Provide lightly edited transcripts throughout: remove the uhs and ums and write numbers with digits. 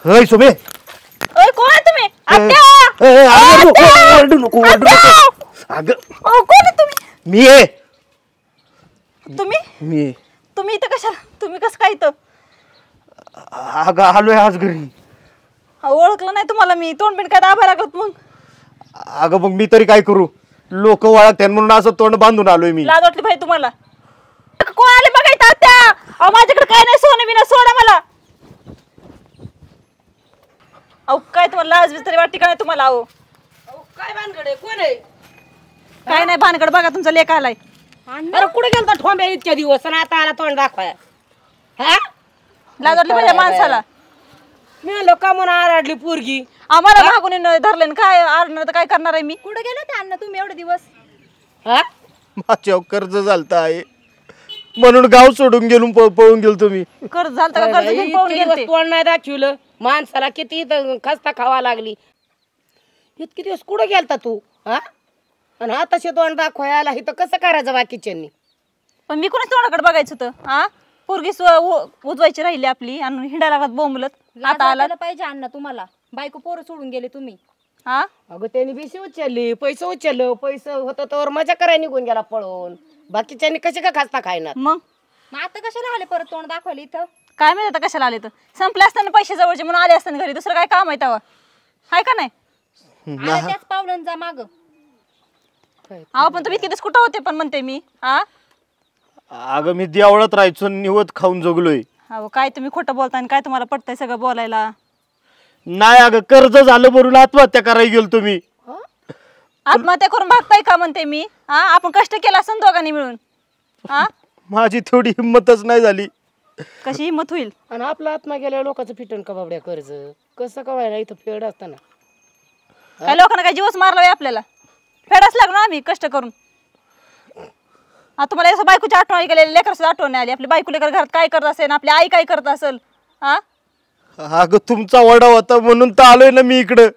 होय सुमे ओय कोण आहे तुम्ही? आत्या ओरडू नको अगं कोण आहे तुम्ही? मी आहे तुम्ही तुम्ही इथं कशाला? तुम्ही कसं काय इथं? अगं आलोय आज घरी. ओळखलं नाही तुम्हाला मी. तोंड बिंड काय दाबा लागत मग? अगं मग मी तरी काय करू? लोक वळखत्यान म्हणून असं तोंड बांधून आलोय मी. लाज वाटली भाई तुम्हाला? कोण आले बघा इथं आत्या? माझ्याकडे काय नाही सोनं बिना, सोडा मला. अहो काय तुम्हाला लाज तरी वाटते का नाही तुम्हाला? अहो काय भानगड आहे? कोण आहे? काय नाही भानगड, बघा तुमचा लेक आलाय. अरे कुठे गेलता ठोंब्या इतक्या दिवस आणि आता आला तोंड दाखवाय? हा लाज वाटली पाहिजे माणसाला. मी म्हणलं का म्हणून आरडली पोरगी. आम्हाला मागून धरले काय आरणार तर काय करणार आहे मी? कुठे गेले होते अण्णा तुम्ही एवढे दिवस? हा माझ्यावर कर्ज झालत आहे म्हणून गाव सोडून गेलो, पळून गेलो तुम्ही. कर्ज झालं का? कर्ज घेऊन पळून इतके दिवस गेलते. तोंड नाही दाखवलं माणसाला. किती खस्ता खावा लागली. इतके दिवस कुठे गेलता तू? हा आणि आता तोंड दाखवायला इथं कसं करायचं बाकीच्यांनी? पण मी कोणाच तोंडाकडे बघायचं होतं? हा पोरगी उजवायची राहिली आपली आणि हिंडायला लागत बोंबलत. आता आला पाहिजे अण्णा तुम्हाला. बायको पोरं सोडून गेले तुम्ही. हा अगं त्यांनी बेशी उचलली, पैसे उचललं. पैसे होतं तर मजा करायला निघून गेला पळून. बाकीच्यांनी कसे का खासता खायना? मग आता कशाला आले परत तोंड दाखवायला इथं? काय माहिती आता कशाला आले तर. संपले असताना पैसे जवळचे म्हणून आले असताना घरी. दुसरं काय काम आहे तेव्हा? हाय का नाही? आले त्याच पावलांचा माग. अहो पण तुम्ही इतके कुठं होते पण म्हणते मी. हा अगं मी देवळात राहायचो, निवत खाऊन जगलोय. अहो काय तुम्ही खोटं बोलताय आणि काय तुम्हाला पटतंय सगळं बोलायला? नाही अगं कर्ज झालं म्हणून आत्महत्या करायला गेलो तुम्ही. आत्महत्या करून भागताय का म्हणते मी? हा आपण कष्ट केला असं दोघांनी मिळून. हा माझी थोडी हिंमतच नाही झाली. कशी हिंमत होईल? आणि आपला आत्मा गेल्या लोकांचं फिटन का बाबड्या कर्ज कसं कवायला इथं फेड असताना? काय लोकांना काय जीवच मारलाय आपल्याला? फेडाच लागलो आम्ही कष्ट करून. तुम्हाला असं बायकोची आठवण गेलेली, लेकराची आठवण नाही आली? आपली बायको लेकर घरात काय करत असेल, आपली आई काय करत असेल? हा अगं तुमचा वडा होता म्हणून तर आलोय ना मी इकडं.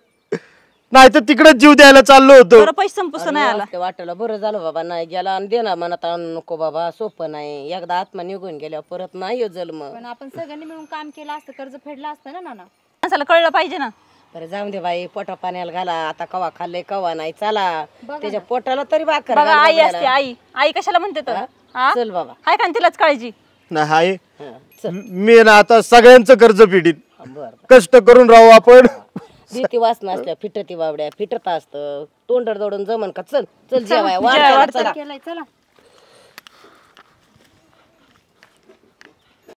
नाही तर तिकडे जीव द्यायला चाललो होतो. बरं पैसे संपुस नाही आला. वाटलं बरं झालं बाबा नाही गेला आणि दे ना मनात आणू नको बाबा. सोपं नाही. एकदा आत्मा निघून गेल्या परत नाही जन्म. पण आपण सगळ्यांनी मिळून काम केलं असतं, कर्ज फेडलं असतं ना नाना. माणसाला कळलं पाहिजे ना. बरं जाऊन दे बाई, पोटा पाण्याला घाला. आता कवा खाल्लंय कवा नाही. चला त्याच्या पोटाला तरी भाकर बघा घाल आई बाबड्याला. असते. आई आई कशाला म्हणते तर? हा? चल बाबा. हाय का तिलाच काळजी? नाही आहे. हा, चल. मी ना आता सगळ्यांचं कर्ज फेडीन. बर कष्ट करून राहू आपण. भीती वाचना असल्या फिटती बाबड्या फिटत असतं. तोंडर दौडून जमन का? चल चल जेवाय जेवाय वाढ वाढ. चला. केलंय चला.